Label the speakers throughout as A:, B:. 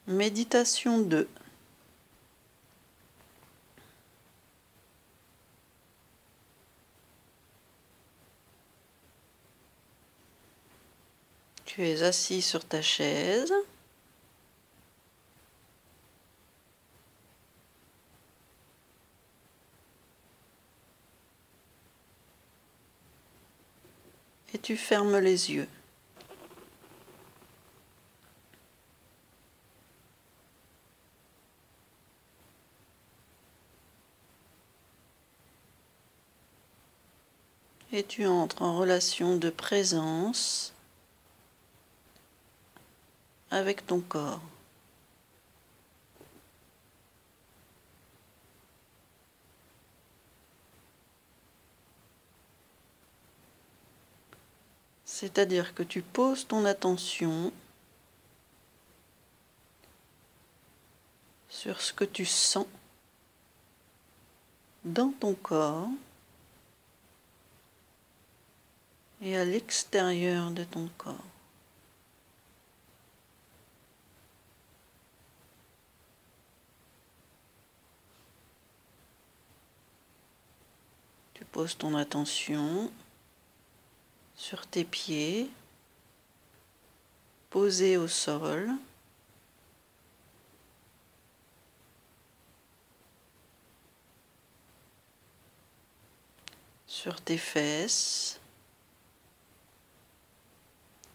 A: Méditation 2. Tu es assis sur ta chaise. Et tu fermes les yeux. Et tu entres en relation de présence avec ton corps. C'est-à-dire que tu poses ton attention sur ce que tu sens dans ton corps et à l'extérieur de ton corps. Tu poses ton attention sur tes pieds, posés au sol, sur tes fesses,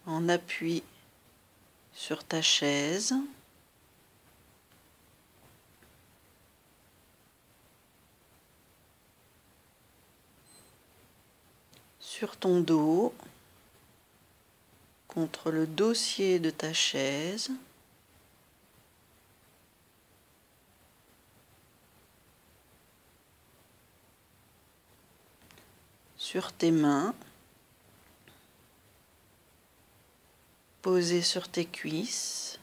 A: en appui sur ta chaise, sur ton dos, contre le dossier de ta chaise, sur tes mains, posées sur tes cuisses,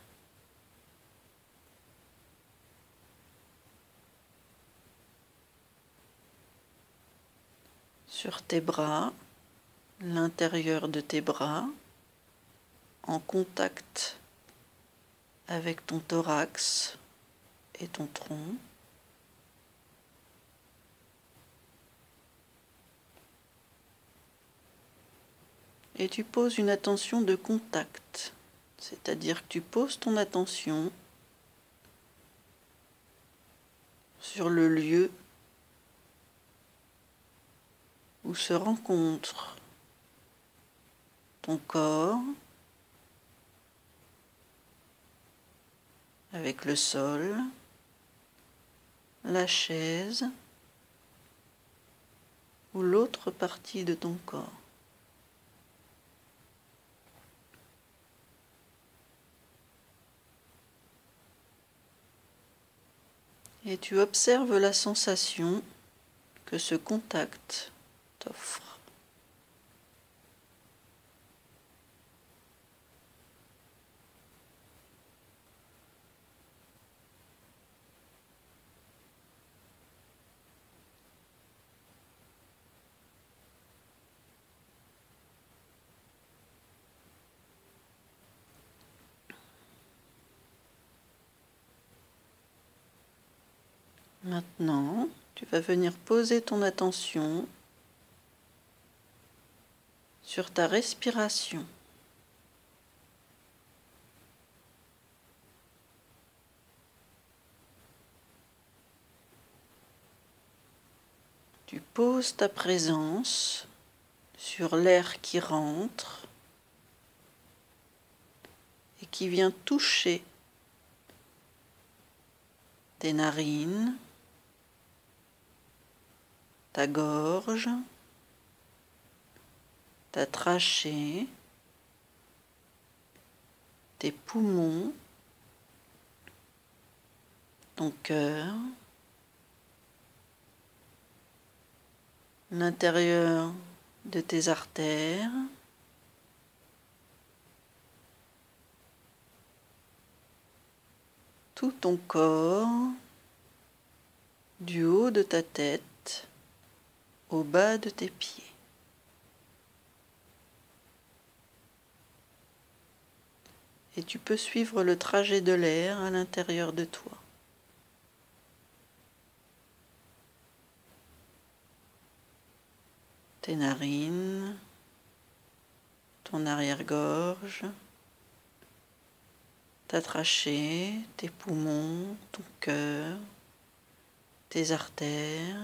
A: sur tes bras, l'intérieur de tes bras, en contact avec ton thorax et ton tronc. Et tu poses une attention de contact, c'est-à-dire que tu poses ton attention sur le lieu où se rencontre ton corps avec le sol, la chaise ou l'autre partie de ton corps. Et tu observes la sensation que ce contact t'offre. Maintenant, tu vas venir poser ton attention sur ta respiration. Tu poses ta présence sur l'air qui rentre et qui vient toucher tes narines, ta gorge, ta trachée, tes poumons, ton cœur, l'intérieur de tes artères, tout ton corps, du haut de ta tête au bas de tes pieds. et tu peux suivre le trajet de l'air à l'intérieur de toi. Tes narines, ton arrière-gorge, ta trachée, tes poumons, ton cœur, tes artères,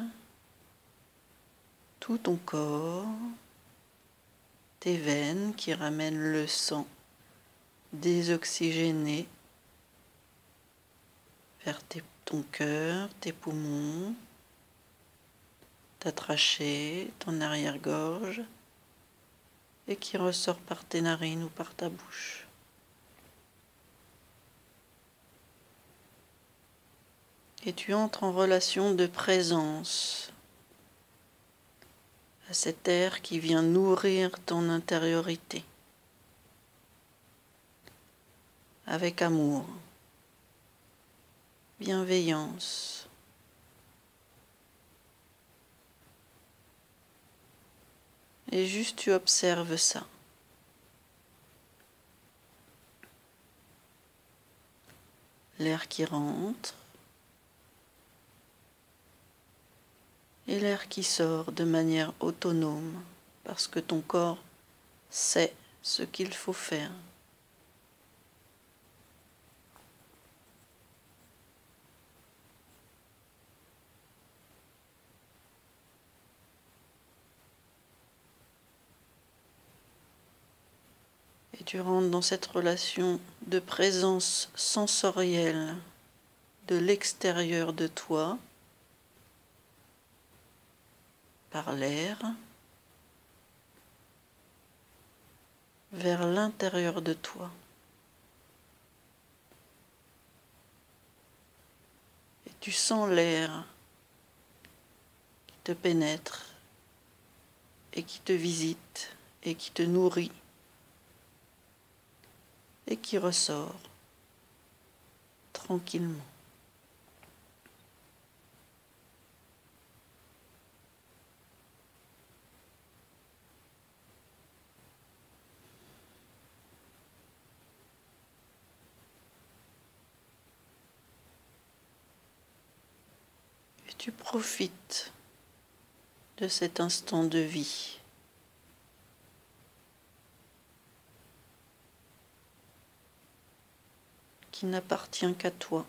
A: tout ton corps, tes veines qui ramènent le sang désoxygéné vers ton cœur, tes poumons, ta trachée, ton arrière-gorge, et qui ressort par tes narines ou par ta bouche. Et tu entres en relation de présence à cet air qui vient nourrir ton intériorité, avec amour, bienveillance. Et juste tu observes ça. L'air qui rentre et l'air qui sort de manière autonome, parce que ton corps sait ce qu'il faut faire. Et tu rentres dans cette relation de présence sensorielle de l'extérieur de toi, par l'air, vers l'intérieur de toi. Et tu sens l'air qui te pénètre et qui te visite et qui te nourrit et qui ressort tranquillement. Et tu profites de cet instant de vie. Qui n'appartient qu'à toi.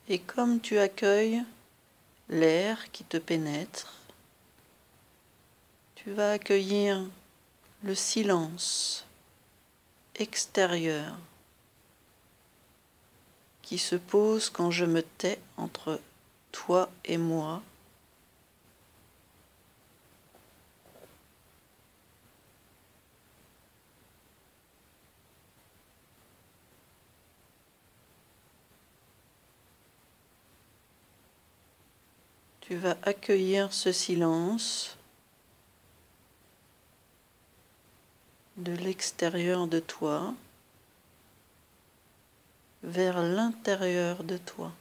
A: Et comme tu accueilles l'air qui te pénètre, tu vas accueillir le silence extérieur qui se pose quand je me tais entre toi et moi. Tu vas accueillir ce silence de l'extérieur de toi vers l'intérieur de toi.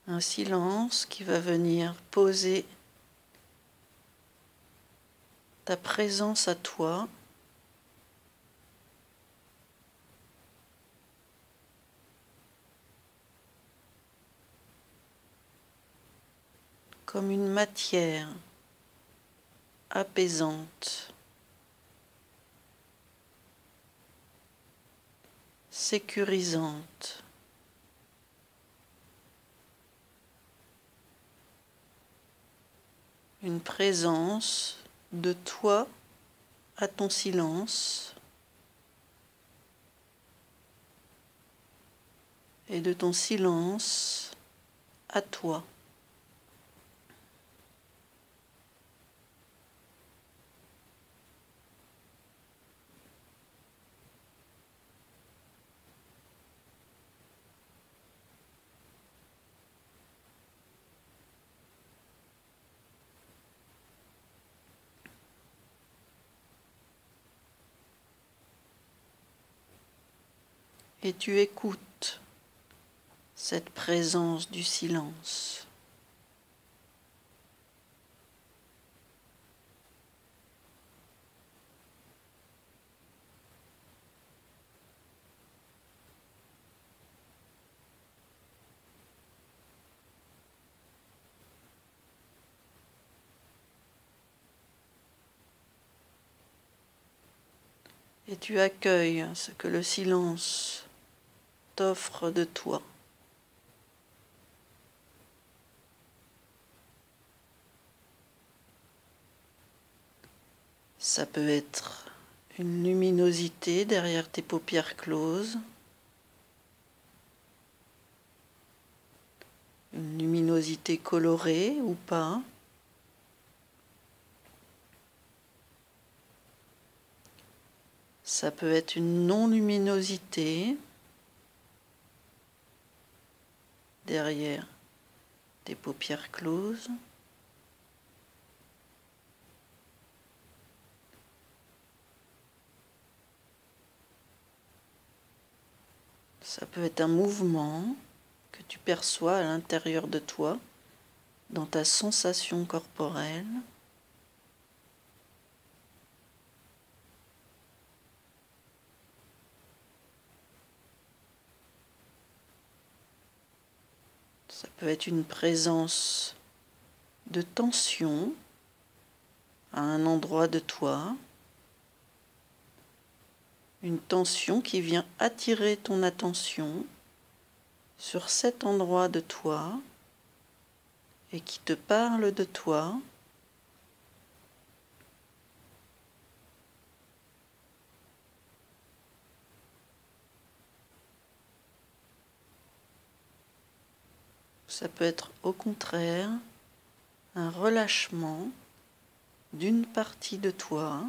A: Un silence qui va venir poser ta présence à toi comme une matière apaisante, sécurisante. Une présence de toi à ton silence et de ton silence à toi. Et tu écoutes cette présence du silence. Et tu accueilles ce que le silence t'offre de toi. Ça peut être une luminosité derrière tes paupières closes, une luminosité colorée ou pas. Ça peut être une non-luminosité derrière tes paupières closes. Ça peut être un mouvement que tu perçois à l'intérieur de toi, dans ta sensation corporelle. Ça peut être une présence de tension à un endroit de toi, une tension qui vient attirer ton attention sur cet endroit de toi et qui te parle de toi. Ça peut être au contraire un relâchement d'une partie de toi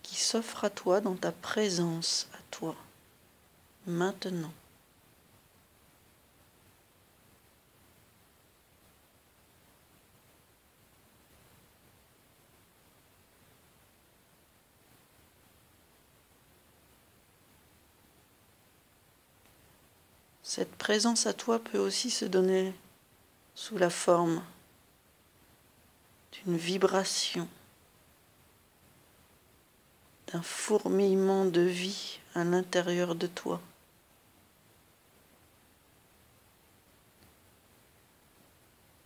A: qui s'offre à toi dans ta présence à toi, maintenant. Cette présence à toi peut aussi se donner sous la forme d'une vibration, d'un fourmillement de vie à l'intérieur de toi.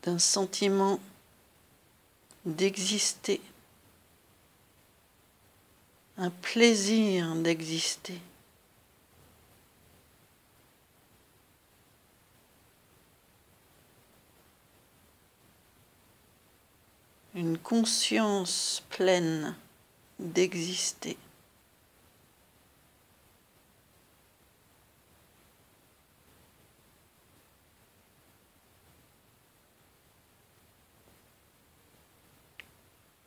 A: D'un sentiment d'exister, un plaisir d'exister. Une conscience pleine d'exister.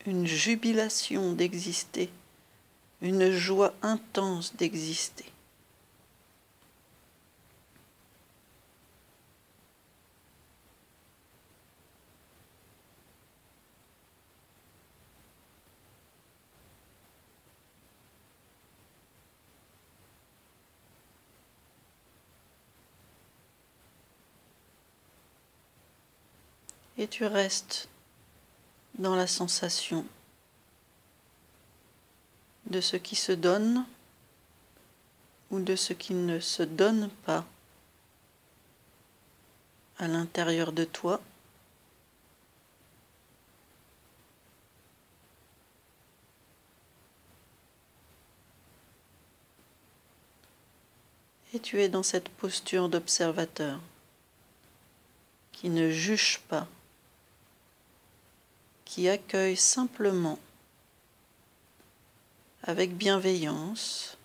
A: Une jubilation d'exister, une joie intense d'exister. Et tu restes dans la sensation de ce qui se donne ou de ce qui ne se donne pas à l'intérieur de toi. Et tu es dans cette posture d'observateur qui ne juge pas, qui accueille simplement, avec bienveillance,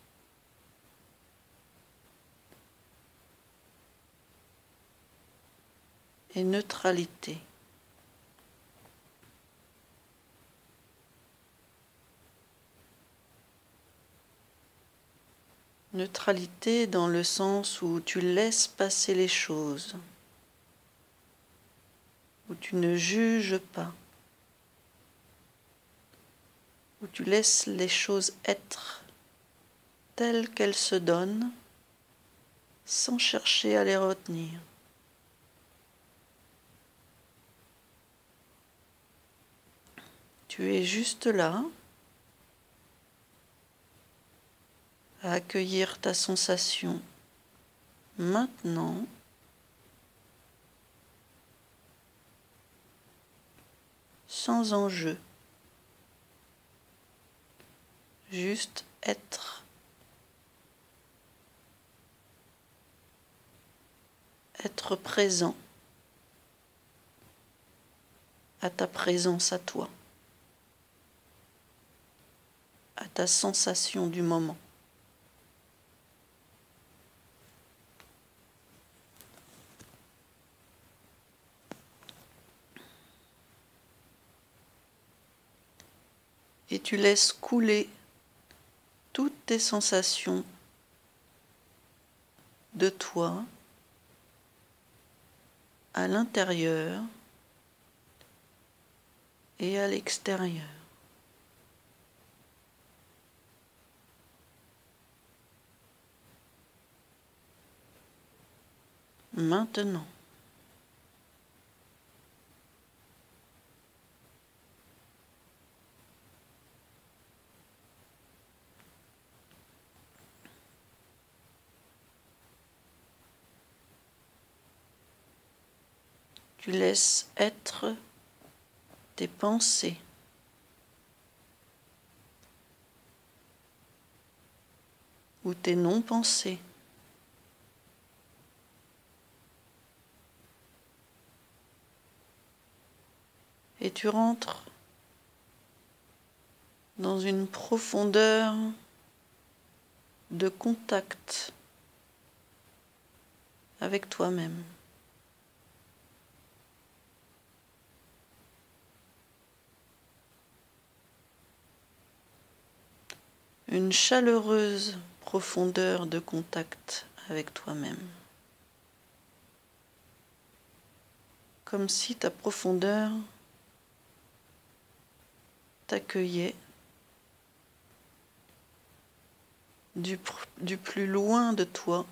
A: et neutralité. Neutralité dans le sens où tu laisses passer les choses, où tu ne juges pas, où tu laisses les choses être telles qu'elles se donnent sans chercher à les retenir. Tu es juste là, à accueillir ta sensation maintenant, sans enjeu, juste être présent à ta présence à toi, à ta sensation du moment. Et tu laisses couler toutes tes sensations de toi à l'intérieur et à l'extérieur. Maintenant. Tu laisses être tes pensées. Ou tes non-pensées. Et tu rentres dans une profondeur de contact avec toi-même. Une chaleureuse profondeur de contact avec toi-même. Comme si ta profondeur t'accueillait du plus loin de toi,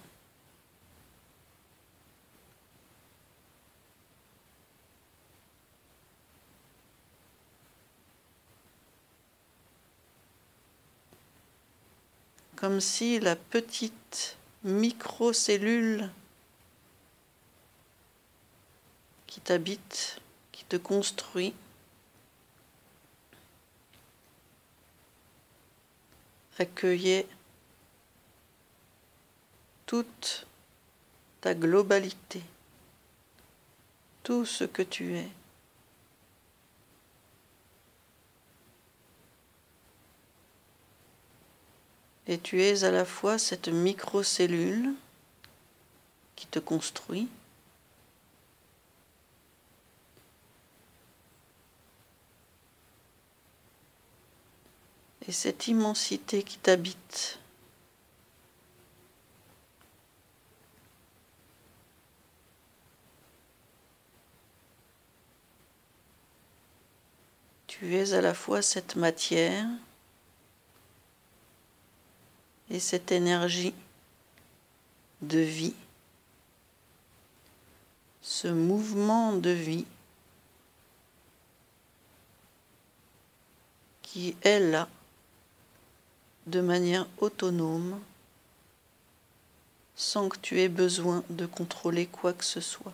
A: comme si la petite microcellule qui t'habite, qui te construit, accueillait toute ta globalité, tout ce que tu es. Et tu es à la fois cette microcellule qui te construit et cette immensité qui t'habite. Tu es à la fois cette matière et cette énergie de vie, ce mouvement de vie qui est là de manière autonome, sans que tu aies besoin de contrôler quoi que ce soit.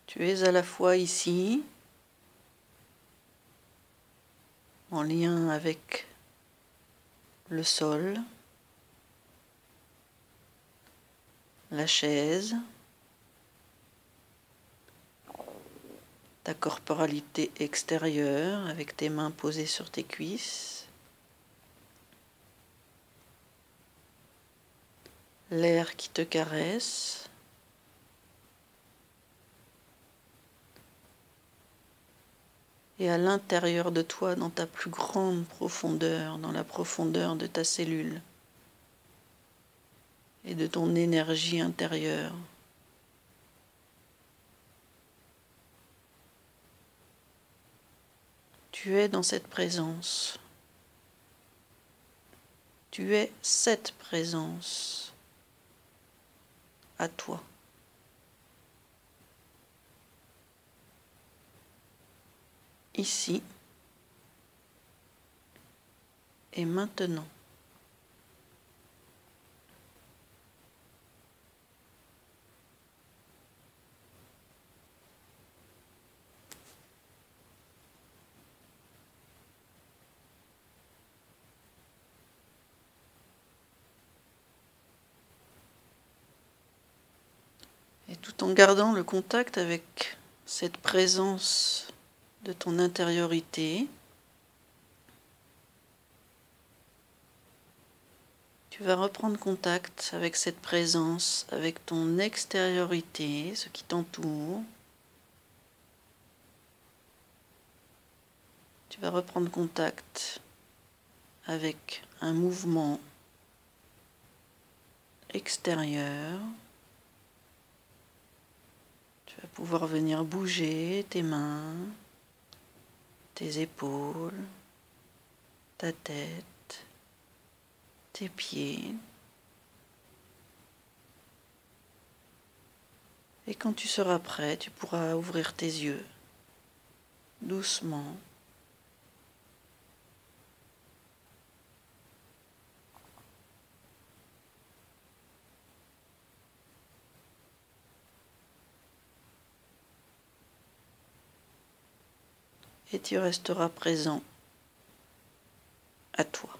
A: Tu es à la fois ici, en lien avec le sol, la chaise, ta corporalité extérieure avec tes mains posées sur tes cuisses, l'air qui te caresse, et à l'intérieur de toi, dans ta plus grande profondeur, dans la profondeur de ta cellule et de ton énergie intérieure. Tu es dans cette présence. Tu es cette présence à toi. Ici et maintenant. Et tout en gardant le contact avec cette présence de ton intériorité, tu vas reprendre contact avec cette présence, avec ton extériorité, ce qui t'entoure. Tu vas reprendre contact avec un mouvement extérieur. Tu vas pouvoir venir bouger tes mains, tes épaules, ta tête, tes pieds. Et quand tu seras prêt, tu pourras ouvrir tes yeux doucement. Et tu resteras présent à toi.